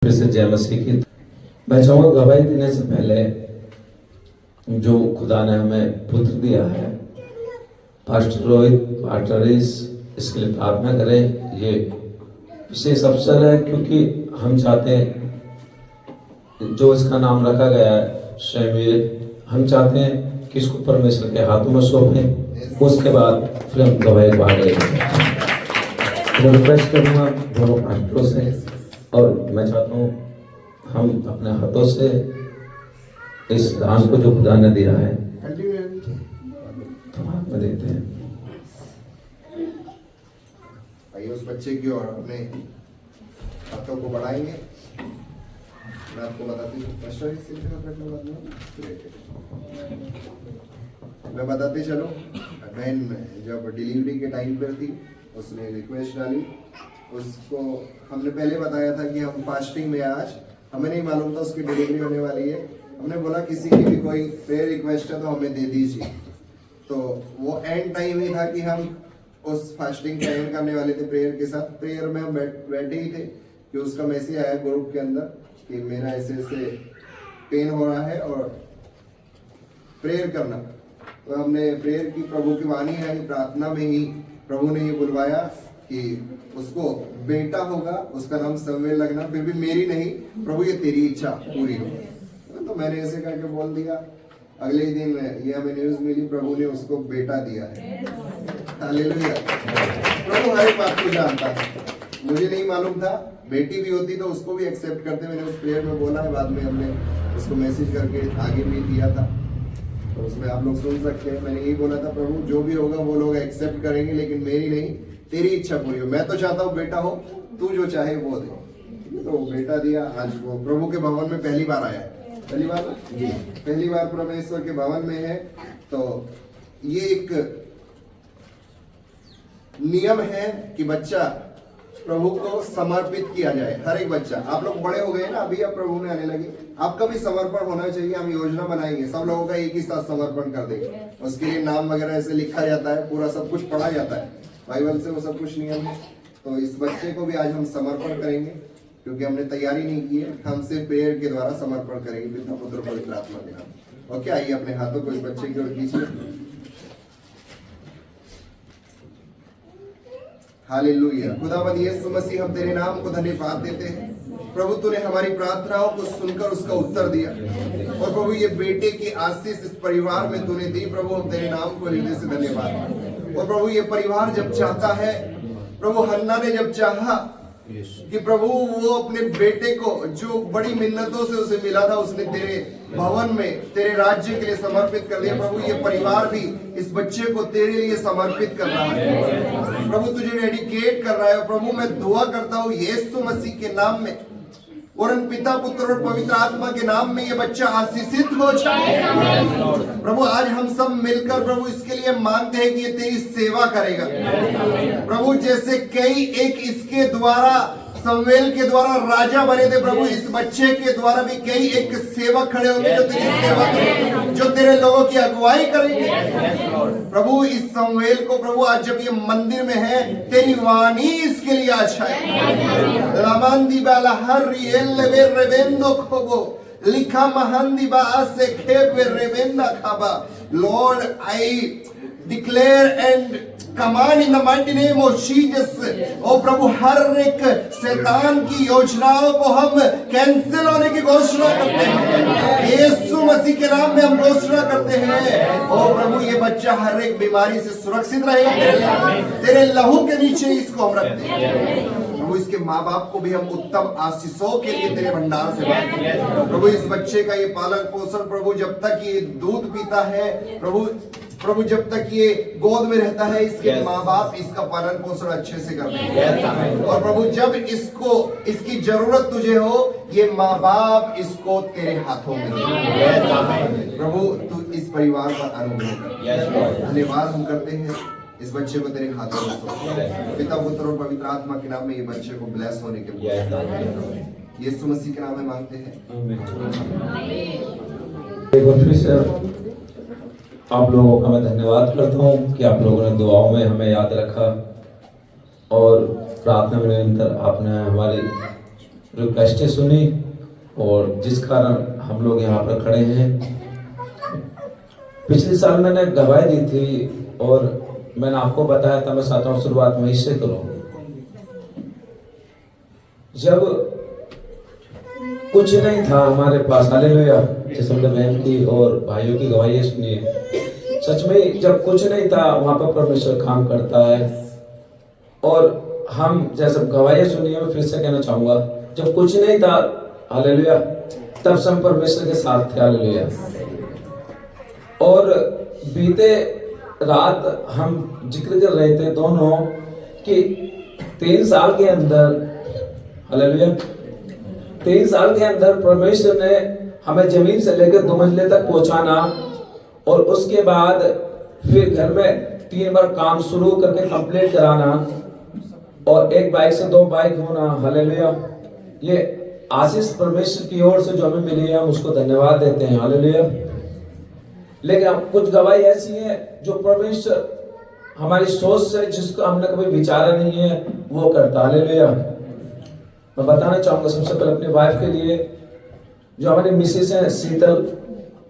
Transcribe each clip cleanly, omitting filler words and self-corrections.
फिर से जय मसीह की। मैं चाहूँगा गवाही देने से पहले जो खुदा ने हमें पुत्र दिया है, पास्टर रोहित पास्टरिस, इसके लिए प्रार्थना करें। ये विशेष अवसर है क्योंकि हम चाहते हैं जो इसका नाम रखा गया है शैम्यूएल, हम चाहते हैं कि इसको परमेश्वर के हाथों में सौंपें। उसके बाद फिर हम गवाही बांटेंगे। मैं रिक्वेस्ट करूँगा दोनों पास्टरों से, और मैं चाहता हूँ हम अपने हाथों से इस दान को जो खुदा ने दिया है तो हाथ में देते हैं। आइए उस बच्चे की ओर अपने हाथों को बढ़ाएंगे। मैं आपको बताती हूँ, मैं बताते चलो। बहन जब डिलीवरी के टाइम पर थी, उसने रिक्वेस्ट डाली। उसको हमने पहले बताया था कि हम फास्टिंग में, आज हमें नहीं मालूम था उसकी डिलीवरी होने वाली है। हमने बोला किसी की भी कोई प्रेयर रिक्वेस्ट है तो हमें दे दीजिए। तो वो एंड टाइम ही था कि हम उस फास्टिंग का एंड करने वाले थे प्रेयर के साथ। प्रेयर में हम बैठे ही थे कि उसका मैसेज आया ग्रुप के अंदर कि मेरा ऐसे ऐसे पेन हो रहा है और प्रेयर करना। तो हमने प्रेयर की, प्रभु की वाणी है, प्रार्थना में ही प्रभु ने ये बुलवाया कि उसको बेटा होगा, उसका नाम शमूएल रखना। फिर भी मेरी नहीं प्रभु, ये तेरी इच्छा पूरी हो। तो मैंने ऐसे करके बोल दिया। अगले ही दिन ये हमें न्यूज मिली, प्रभु ने उसको बेटा दिया है। हालेलुया। प्रभु हर एक बात को जानता है। मुझे नहीं मालूम था, बेटी भी होती तो उसको भी एक्सेप्ट करते। मैंने उस प्रेयर में बोला है, बाद में हमने उसको मैसेज करके आगे भी दिया था, तो उसमें आप लोग सुन सकते हैं। मैंने यही बोला था, प्रभु जो भी होगा वो लोग एक्सेप्ट करेंगे, लेकिन मेरी नहीं, तेरी इच्छा पूरी हो। मैं तो चाहता हूँ बेटा हो, तू जो चाहे वो दे। तो बेटा दिया। आज वो प्रभु के भवन में पहली बार आया है। पहली बार जी, पहली बार परमेश्वर के भवन में है। तो ये एक नियम है कि बच्चा प्रभु को समर्पित किया जाए। हर एक बच्चा, आप लोग बड़े हो गए ना अभी, अब प्रभु में आने लगे, आपका भी समर्पण होना चाहिए। हम योजना बनाएंगे, सब लोगों का एक ही साथ समर्पण कर देंगे। उसके लिए नाम वगैरह ऐसे लिखा जाता है, पूरा सब कुछ पढ़ा जाता है, बाइबल से वो सब कुछ नियम है। तो इस बच्चे को भी आज हम समर्पण करेंगे, क्योंकि हमने तैयारी नहीं की है। हम सिर्फ प्रेयर के द्वारा समर्पण करेंगे पिता पुत्र पवित्र आत्मा के नाम। ओके, आइए अपने हाथों को इस बच्चे की ओर कीजिए। हालेलुया। खुदावंद यीशु मसीह, हम तेरे नाम को धन्यवाद देते हैं। प्रभु तूने हमारी प्रार्थनाओं को सुनकर उसका उत्तर दिया, और प्रभु ये बेटे की आशीष इस परिवार में तूने दी। प्रभु हम तेरे नाम को हृदय से धन्यवाद। और प्रभु ये परिवार जब चाहता है, प्रभु हन्ना ने जब चाहा कि प्रभु वो अपने बेटे को जो बड़ी मिन्नतों से उसे मिला था, उसने तेरे भवन में तेरे राज्य के लिए समर्पित कर दिया। प्रभु ये परिवार भी इस बच्चे को तेरे लिए समर्पित कर रहा है, प्रभु तुझे डेडिकेट कर रहा है। प्रभु मैं दुआ करता हूँ यीशु मसीह के नाम में, और पिता पुत्र और पवित्र आत्मा के नाम में ये बच्चा आशीषित हो जाए। प्रभु आज हम सब मिलकर प्रभु इसके लिए मांगते हैं कि ये तेरी सेवा करेगा। प्रभु जैसे कई एक इसके द्वारा, शमूएल के द्वारा राजा बने थे, प्रभु इस बच्चे के द्वारा भी कई एक सेवक खड़े होंगे जो तेरी सेवा करेंगे, जो तेरे लोगों की अगुवाई करेंगे। प्रभु इस शमूएल को प्रभु आज जब ये मंदिर में है, तेरी वाणी इसके लिए अच्छा है। लामांदी बाला हर रिएल्ले रेवेंदो खोबो लिखा महंदी बासे खेबे रेवेंदा खाबा। Lord I declare and command in the mighty name of Jesus. ओ प्रभु हर एक शैतान की योजनाओं को हम कैंसिल होने की घोषणा करते हैं, यीशु मसीह के नाम में हम घोषणा करते हैं। ओ प्रभु ये बच्चा हर एक बीमारी से सुरक्षित रहेगा, तेरे लहू के नीचे इसको हम रखते हैं। प्रभु इसके माँ बाप को भी हम उत्तम आशीषों के लिए तेरे भंडार से मांगते हैं। प्रभु इस बच्चे का ये पालन पोषण, प्रभु जब तक ये दूध पीता है, प्रभु जब तक ये गोद में रहता है, इसके माँ बाप इसका पालन पोषण अच्छे से करते हैं। और प्रभु जब इसको इसकी जरूरत तुझे हो, ये माँ बाप इसको तेरे हाथों में दे। प्रभु तू इस परिवार पर अनुग्रह कर। धन्यवाद हम करते हैं इस बच्चे को तेरे हाथों में सौंपते। पिता पुत्र और पवित्र आत्मा के नाम में ये बच्चे को ब्लेस होने के लिए यीशु मसीह के नाम में मांगते हैं। आप लोगों का मैं धन्यवाद करता हूँ कि आप लोगों ने दुआओं में हमें याद रखा और प्रार्थना में निरंतर आपने हमारी रिक्वेस्टें सुनी और जिस कारण हम लोग यहाँ पर खड़े हैं। पिछले साल मैंने गवाही दी थी और मैंने आपको बताया था, मैं चाहता हूँ शुरुआत में इससे करूँ। जब कुछ नहीं था हमारे पास, हालेलुया, जैसे हमने बहन की और भाइयों की गवाही सुनिए, सच में जब कुछ नहीं था वहां पर परमेश्वर काम करता है। और हम जैसे गवाही सुनी है, मैं फिर से कहना चाहूंगा, जब कुछ नहीं था, हालेलुया, तब से हम परमेश्वर के साथ थे, हालेलुया। और बीते रात हम जिक्र कर रहे थे दोनों कि 3 साल के अंदर, हालेलुया, 3 साल के अंदर परमेश्वर ने हमें जमीन से लेकर 2 मंजिले तक पहुंचाना और उसके बाद फिर घर में 3 बार काम शुरू करके कंप्लीट कराना और 1 बाइक से 2 बाइक होना, हालेलुया। ये आशीष परमेश्वर की ओर से जो हमें मिली है, हम उसको धन्यवाद देते हैं, हालेलुया। लेकिन कुछ गवाही ऐसी है जो परमेश्वर हमारी सोच से, जिसको हमने कभी विचारा नहीं है, वो करता, हालेलुया। मैं बताना चाहूंगा सबसे पहले अपनी वाइफ के लिए, जो हमारी मिसेस है शीतल,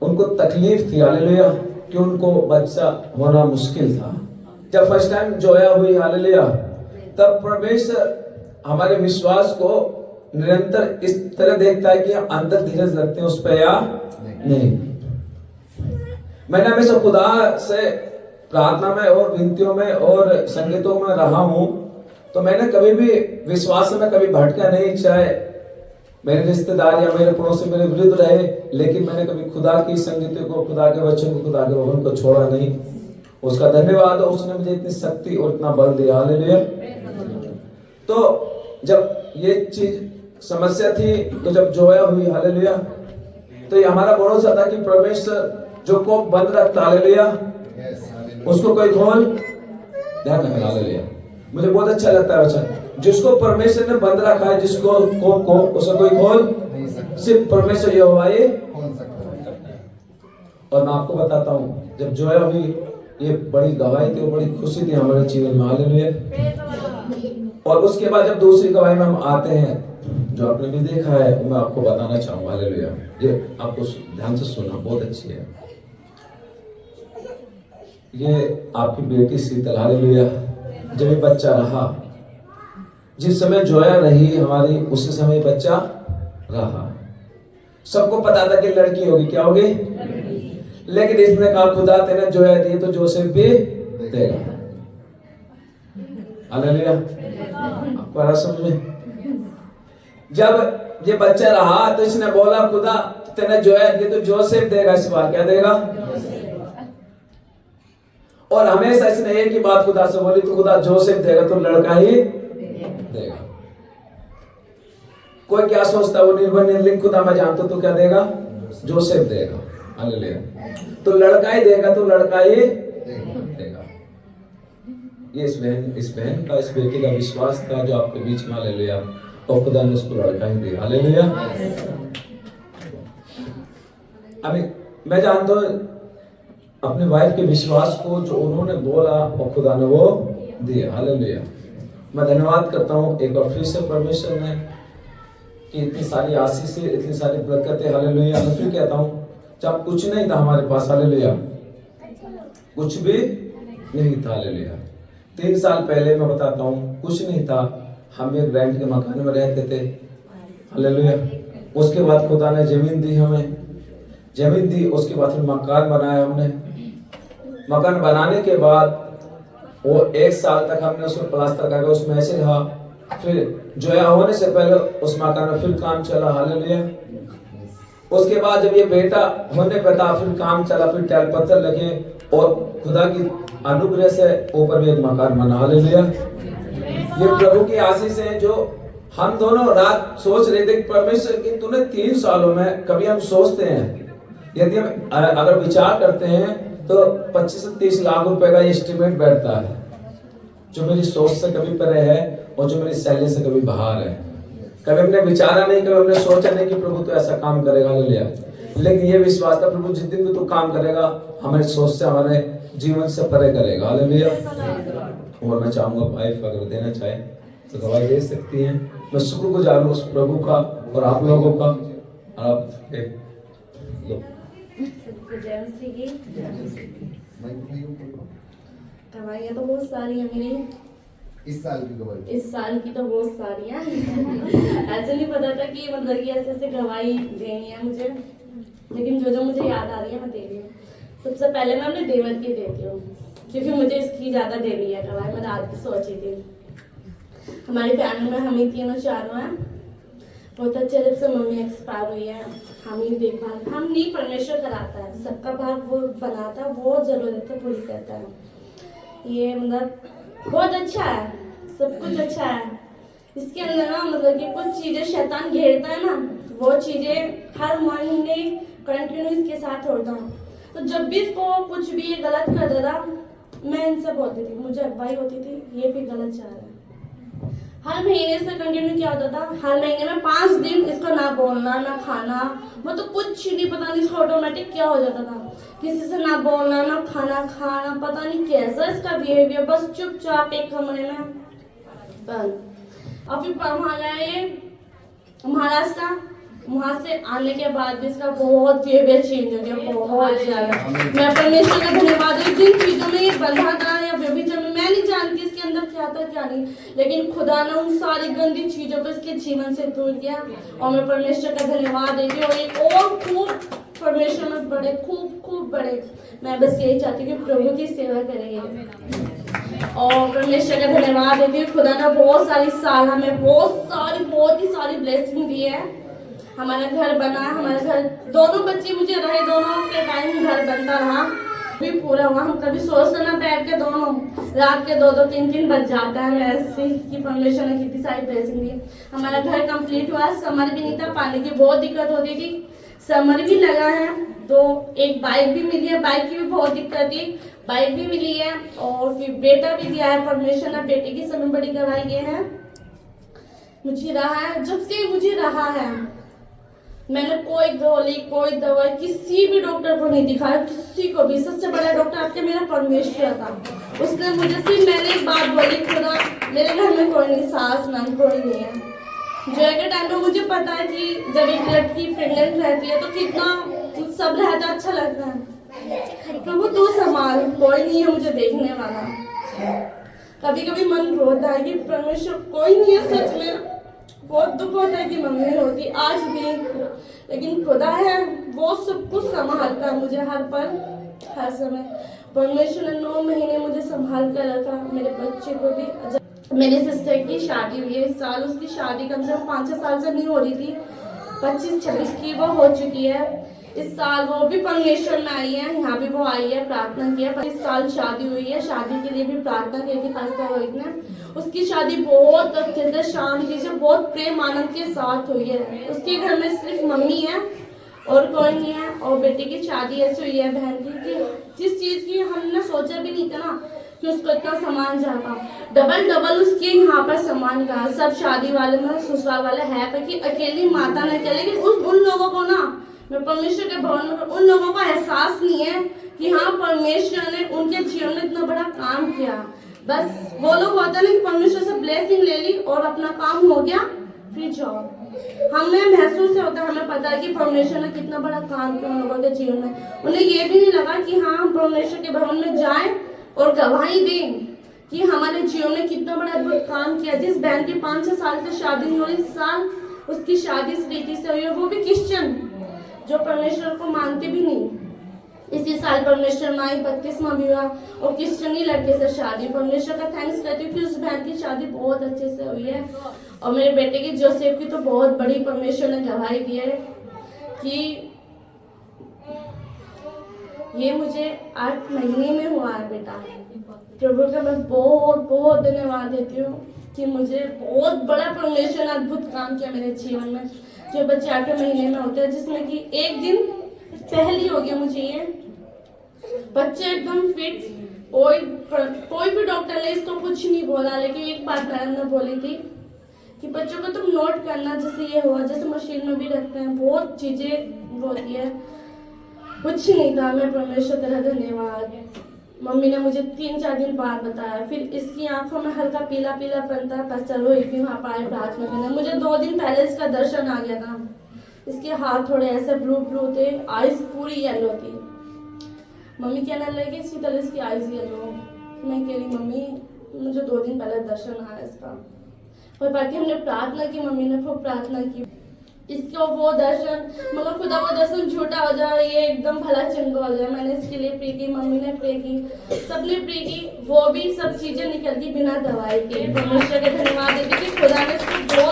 उनको तकलीफ थी, हालेलुया, कि उनको बच्चा होना मुश्किल था। जब फर्स्ट टाइम जोया हुई, हालेलुया, तब परमेश्वर हमारे विश्वास को निरंतर इस तरह देखता है कि हम अंदर धीरज रखते हैं उस पर या नहीं। मैंने हमेशा खुदा से प्रार्थना में और विनतियों में और संगीतों में रहा हूं, तो मैंने कभी भी विश्वास में कभी भटका नहीं, चाहे मेरे रिश्तेदार या मेरे पड़ोसी मेरे विरुद्ध रहे, लेकिन मैंने कभी खुदा की संगीत को, खुदा के वचन को, खुदा के भवन को छोड़ा नहीं। उसका धन्यवाद, उसने मुझे इतनी शक्ति और इतना बल दिया, हालेलुया। तो जब ये चीज समस्या थी, तो जब जोया हुई, हालेलुया, तो ये हमारा भरोसा था कि परमेश्वर जो को बंद रखता, हालेलुया, उसको कोई खोल, ध्यान रखना, हालेलुया। मुझे बहुत अच्छा लगता है वचन, जिसको परमेश्वर ने बंद रखा है, जिसको को उसे कोई खोल, सिर्फ परमेश्वर यहोवा ही खोल सकता है। और मैं आपको बताता हूँ, जब जोया हुई, ये बड़ी गवाही थी और बड़ी खुशी थी हमारे जीवन में, हालेलुया। और उसके बाद जब दूसरी गवाही में हम आते हैं, जो आपने भी देखा है, वो मैं आपको बताना चाहूंगा, हालेलुया। ये आपको ध्यान से सुनना, बहुत अच्छी है। ये आपकी बेटी शीतल, हालेलुया, जब ये बच्चा रहा, जिस समय जोया रही हमारी, उसी समय बच्चा रहा। सबको पता था कि लड़की होगी, क्या होगी, लेकिन इसने कहा खुदा तेने जोया दी तो जोसेफ भी देगा, हालेलुया। आपको आ रहा समझ में? जब ये बच्चा रहा तो इसने बोला खुदा तेने जोया दी तो जोसेफ देगा, इस बार क्या देगा। और हमेशा इसने एक ही बात खुदा से बोली, तो खुदा जोसेफ देगा, तो लड़का ही देगा। कोई क्या सोचता, वो निर्भर निर्लिंग खुदा मैं जानता हूं, तो क्या देगा, जोसेफ देगा, हालेलुया। तो लड़का ही देगा, तो लड़का ही देगा। ये इस बहन का, इस बेटी का विश्वास था जो आपके बीच में, हालेलुया, और खुदा ने उसको लड़का ही दिया, हालेलुया। अभी मैं जानता हूं अपने वाइफ के विश्वास को, जो उन्होंने बोला और खुदा ने वो दिया, हालेलुया। मैं धन्यवाद करता हूँ एक बार फिर से परमेश्वर ने कि इतनी सारी आशीष, इतनी सारी बरकतें, हालेलुया। मैं फिर कहता हूँ, जब कुछ नहीं था हमारे पास, हालेलुया, कुछ भी नहीं था, हालेलुया। 3 साल पहले मैं बताता हूँ, कुछ नहीं था, हम एक रेंट के मकान में रहते थे, हालेलुया। उसके बाद खुदा ने जमीन दी, हमें जमीन दी, उसके बाद फिर मकान बनाया हमने। मकान बनाने के बाद वो 1 साल तक हमने उसमें प्लास्टर करके उसमें ऐसे रहा। फिर जोया होने से पहले उस मकान में फिर काम चला, हालेलुया। उसके बाद जब ये बेटा होने पे था, फिर काम चला, फिर टाइल पत्थर लगे और खुदा की अनुग्रह से ऊपर भी एक मकान बना, हालेलुया। ये प्रभु की आशीष है, जो हम दोनों रात सोच रहे थे परमेश्वर की तूने 3 सालों में, कभी हम सोचते हैं, यदि हम अगर विचार करते हैं तो 25 से 30 लाख रुपए का एस्टिमेट बैठता है, जो मेरी सोच से कभी परे है और जो मेरी सैलरी से कभी बाहर है। कभी हमने विचारा नहीं, कभी हमने सोचा नहीं कि प्रभु तो ऐसा काम करेगा, हालेलुया। लेकिन ये विश्वास था, प्रभु जिस दिन भी तू काम करेगा, हमारी सोच से, हमारे जीवन से परे करेगा, हालेलुया। और मैं चाहूंगा वाइफ अगर देना चाहे तो गवाही दे सकती है। मैं शुक्रगुजार हूँ उस प्रभु का और आप लोगों का। आप लो। जय मसीह की। कमाइयाँ तो बहुत सारी हैं मेरी इस साल की गवाही, इस साल की तो बहुत सारी हैं। ऐसे नहीं पता था कि मतलब कि ऐसे गवाही देनी है मुझे, लेकिन जो जो मुझे याद आ रही है मैं दे रही हूँ। सबसे पहले मैं अपने देवर की देती हूँ, क्योंकि मुझे इसकी ज़्यादा देनी है गवाही। मैं रात की सोची थी। हमारी फैमिली में हम ही तीनों चारों हैं। बहुत अच्छे, जब से मम्मी एक्सपायर हुई है हम ही देखभाल, हम नहीं, परमेश्वर कराता है सबका भाग, वो बनाता है, वो जरूरत है पूरी करता है। ये मतलब बहुत अच्छा है, सब कुछ अच्छा है। इसके अंदर ना मतलब कि कुछ चीजें शैतान घेरता है ना, वो चीजें हर महीने कंटिन्यू इसके साथ होता हूँ। तो जब भी इसको कुछ भी ये गलत कर देता, मैं इनसे बोलती थी, मुझे अगवाई होती थी ये भी गलत जा रहा है। हर महीने से कंटिन्यू क्या होता था, हर महीने में 5 दिन इसको ना बोलना ना खाना, वो तो कुछ नहीं, पता नहीं इसको ऑटोमेटिक क्या हो जाता था, किसी से ना बोलना ना खाना खाना, पता नहीं कैसा इसका बिहेवियर, बस चुपचाप एक कमरे में बंद। और फिर वहाँ गए महाराष्ट्र, वहाँ से आने के बाद भी इसका बहुत बिहेवियर चेंज हो गया, बहुत ज्यादा। मैं परमेश्वर का धन्यवाद हूँ। जिन चीजों में ये बंधा था या व्यभिचार में, मैं नहीं जानती इसके अंदर क्या था क्या नहीं, लेकिन खुदा ने उन सारी गंदी चीजों को इसके जीवन से दूर किया। और मैं परमेश्वर का धन्यवाद देती हूँ। एक और खूब परमेश्वर में बढ़े, खूब खूब बढ़े। मैं बस यही चाहती हूँ कि प्रभु की सेवा करेंगे। और परमेश्वर का धन्यवाद देती हूँ। खुदा ने बहुत सारी साल हमें बहुत ही सारी ब्लेसिंग दी है। हमारा घर बना, हमारा घर, दोनों बच्चे मुझे रहे, दोनों के टाइम घर बनता रहा, भी पूरा हुआ। हम कभी सोचते ना बैठ के, दोनों रात के 2-2 3-3 बज जाता है। ऐसे कि परमेश्वर ने कितनी सारी ब्लेसिंग दी। हमारा घर कंप्लीट हुआ, समर भी नहीं था, पानी की बहुत दिक्कत होती थी, समर भी लगा है, तो एक बाइक भी मिली है, बाइक की भी बहुत दिक्कत थी, बाइक भी मिली है। और फिर बेटा भी दिया है परमेश्वर ने, बेटे की सबसे बड़ी गवाही ये है, मुझे रहा है, जब से मुझे रहा है मैंने कोई गोली कोई दवाई किसी भी डॉक्टर को नहीं दिखाया, किसी को भी। सबसे बड़ा डॉक्टर आपके मेरा परमेश्वर था। उसने मुझे सिर्फ, मैंने एक बात बोली, खुदा मेरे घर में कोई नहीं, सास ना कोई नहीं है। जो के टाइम में मुझे पता है कि जब एक लड़की प्रेग्नेंट रहती है तो कितना सब रहता, अच्छा लगता है। प्रभु तू संभाल, कोई नहीं है मुझे देखने वाला। कभी कभी मन रोता है कि परमेश्वर कोई नहीं है, सच में बहुत दुख होता है कि मम्मी होती आज भी, लेकिन खुदा है, वो सब कुछ संभालता है मुझे हर पल हर समय। परमेश्वर ने 9 महीने मुझे संभाल कर रखा, मेरे बच्चे को भी। मेरी सिस्टर की शादी हुई है इस साल, उसकी शादी कम से कम 5-6 साल से नहीं हो रही थी, 25-26 की वो हो चुकी है। इस साल वो भी परमेश्वर में आई है, यहाँ भी वो आई है, प्रार्थना किया। इस साल शादी हुई है, शादी के लिए भी प्रार्थना की थी पास्टर रोहित ने। उसकी शादी बहुत अच्छे से शांति से बहुत प्रेम आनंद के साथ हुई है। उसके घर में सिर्फ मम्मी है और कोई नहीं है। और बेटी की शादी ऐसी हुई है बहन की कि जिस चीज की हमने सोचा भी नहीं था ना कि उसको इतना सामान जाता, डबल उसके यहाँ पर सामान का। सब शादी वाले में ससुराल वाले है पर कि अकेली माता न चले, लेकिन उन लोगों को ना, मैं परमेश्वर के भवन में, उन लोगों को एहसास नहीं है कि हाँ परमेश्वर ने उनके जीवन में इतना बड़ा काम किया। बस वो लोग होता ना कि परमेश्वर से ब्लेसिंग ले ली और अपना काम हो गया फिर जाओ। हमें महसूस होता है, हमें पता है कि परमेश्वर ने कितना बड़ा काम किया उन लोगों के जीवन में। उन्हें ये भी नहीं लगा कि हाँ हम परमेश्वर के भवन में जाएं और गवाही दें कि हमारे जीवन में कितना बड़ा अद्भुत काम किया। जिस बहन की 5-6 साल से शादी नहीं हो रही, इस साल उसकी शादी इस रीति से हुई है, वो भी क्रिश्चियन जो परमेश्वर को मानते भी नहीं। इसी साल परमेश्वर में आई 32वां विवाह और क्रिश्चियनी लड़के से शादी। परमेश्वर का थैंक्स करती हूँ कि उस बहन की शादी बहुत अच्छे से हुई है। और मेरे बेटे की जोसेफ की तो बहुत बड़ी परमेश्वर ने गवाही दी है कि ये मुझे 8 महीने में हुआ है बेटा। प्रभु का मैं बहुत धन्यवाद देती हूँ कि मुझे बहुत बड़ा परमेश्वर ने अद्भुत काम किया मेरे जीवन में। जो बच्चे 8 महीने में होते हैं, जिसमें कि एक दिन पहली हो गया मुझे ये बच्चे एकदम फिट। कोई भी डॉक्टर ने इसको कुछ नहीं बोला, लेकिन एक बात मैडम ने बोली थी कि बच्चों को तुम नोट करना, जैसे ये हुआ, जैसे मशीन में भी रखते हैं, बहुत चीजें होती है, कुछ नहीं था। मैं परमेश्वर तेरा धन्यवाद। मम्मी ने मुझे 3-4 दिन बाद बताया। फिर इसकी आंखों में हल्का पीला पीला बनता है, पास्टर रोहित भी वहाँ पर आए प्रार्थना करने। मुझे 2 दिन पहले इसका दर्शन आ गया था। इसके हाथ थोड़े ऐसे ब्लू ब्लू थे, आइज पूरी येलो थी। मम्मी कहने लगी शीतल इसकी आइज येलो। मैं कह रही मम्मी मुझे 2 दिन पहले दर्शन आया इसका। और बाकी हमने प्रार्थना की, मम्मी ने खूब प्रार्थना की इसको वो दर्शन, मगर खुदा वो दर्शन झूठा हो जाए, ये एकदम भला चंगा हो जाए। मैंने इसके लिए प्रे की, मम्मी ने प्रे की, सबने प्रे की, वो भी सब चीजें निकल गई बिना दवाई के। परमेश्वर का धन्यवाद देती कि खुदा ने इसको